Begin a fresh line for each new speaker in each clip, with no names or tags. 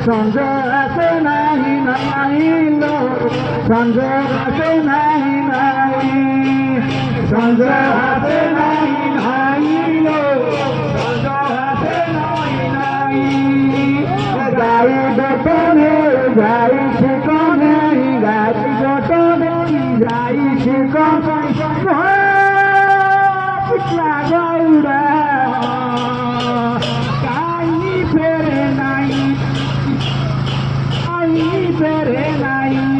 संजय नाही नाही लो संजय नाही नाही संजय नाही नाही लो संजय नाही नाही गाई गोटने गाई शिकवणे गाई गोटने गाई शिकवणे पिटला गौरा काही फेरे नाही फेरे नाही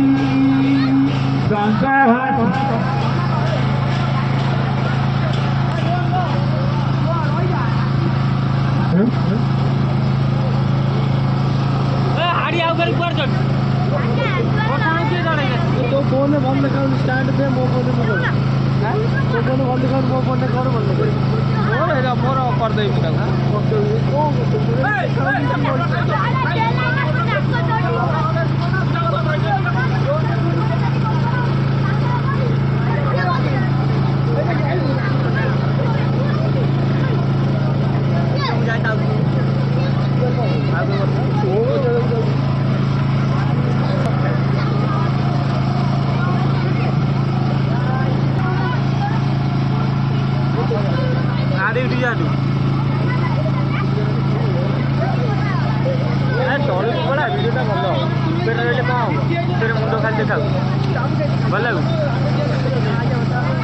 हाड़ी आओ कर ऊपर चढ़
तो फोन बंद कर स्टैंड पे मो फोन में कर हैं तो फोन बंद कर मो फोन कर बंद कर मोर एरा मोर कर दे बिना
आदि उठी जा तू तौल पड़ा वीडियो भल पेट रही कौन हम फिर मुंड खाली देखा भल लगे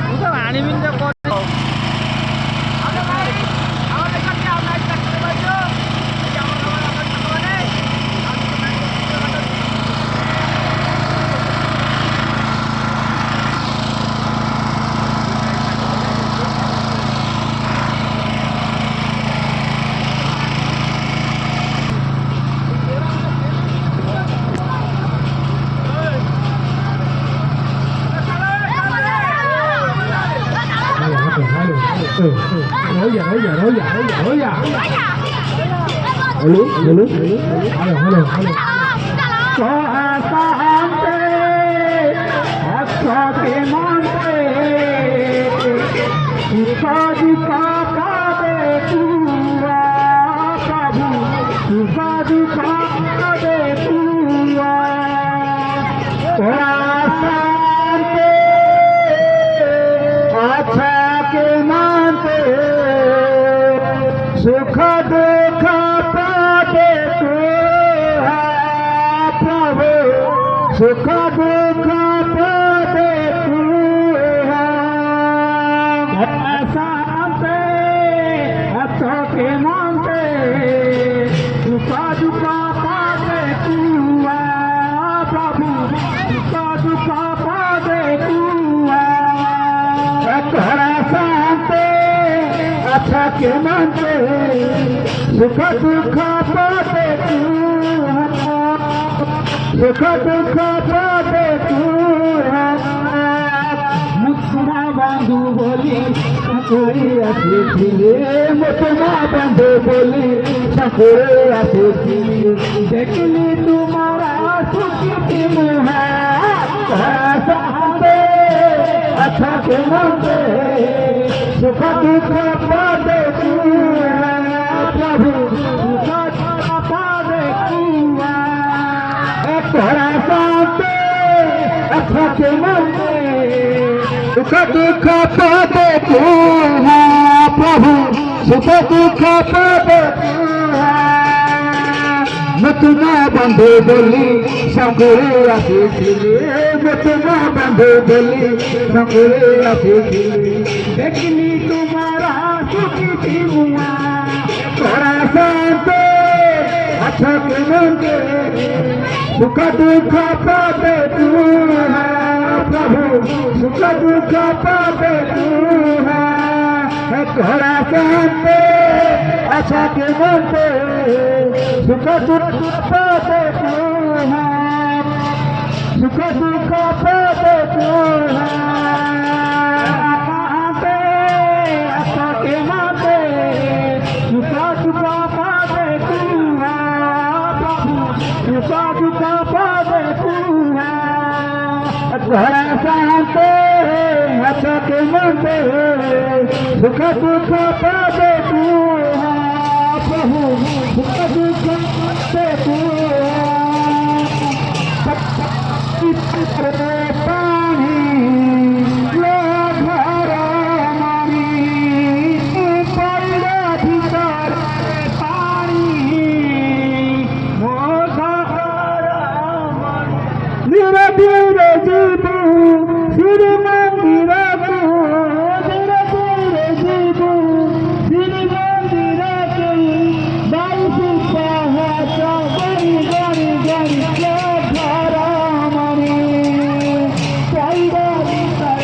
मुझे आनी सुख दुख पाते तू है प्रभु सुख दुख पाते तू है शांते अच्छों के मानते सुख दुख पाते तू है प्रभु सुख दुख पाते तू है शांते अच्छा के मानते सुख दुख पाते तू सुख दुख पाते तू मुस्कुरा बंधु बोली सकुरे आशीषिले मुस्कुरा बंधु बोली सकुरे आशीषिले देखली तुम्हारा सुखी मुँह है अच्छा के मानते सुख दुख पाते तू है प्रभु सुख पाते तू है तोरा साथे अच्छा के मानते सुख दुख पाते तू है प्रभु सुख दुख पाते तू है मुतना बंधु बोली संगुरे आशीषिले मुतना बंधु बोली संगुरे आशीषिले देखली तुम्हारा सुखी थी मुआ तोरा साथे अच्छा के मानते सुख दुख पाते तू है प्रभु सुख दुख पाते तू है तोरा साथे अच्छा के मानते सुख दुख पाते तू है सुख दुख पाते तू है
श्रीमंत सुख दुःख पावे तू प्रभु सुख दुःख पावे तू पाणी घर मारी पडला भितर पाणी धीरे धीरे जीवू श्री मंदिर धीरे धीरे जीवू श्री मंदिर बाईसी पहाच गरी गरी गरी घर मरी पडला भितर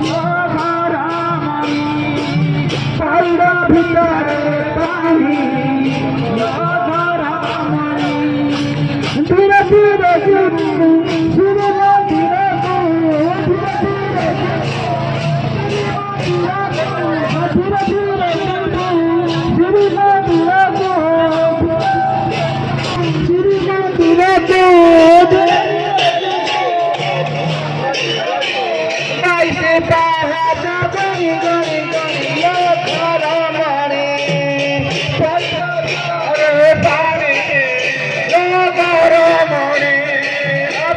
घर मरी पडला भितर पाणी धीरे धीरे जीवू श्री मंदिर धीरे धीरे जीवू श्री मंदिर श्री मंदिर कैसे पहाड़ गरी गरी गरी घर मरे अरे पानी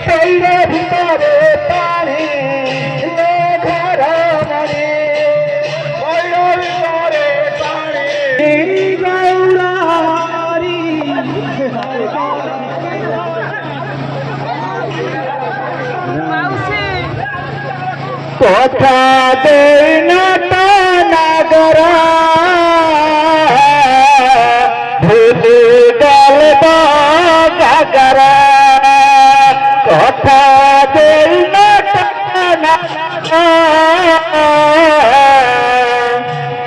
पहिले भितरे पाणी घर मरे पहिले भितरे पाणी गौरारी कोठा देन नगर भूली गल गागर कोठा देन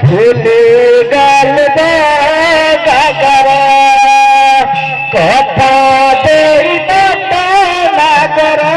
भूली गल गागर कोठा देन नगर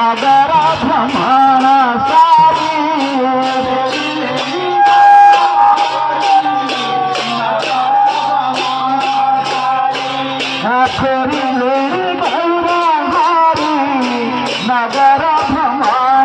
नगर भ्रमण सारी नगर भ्रमण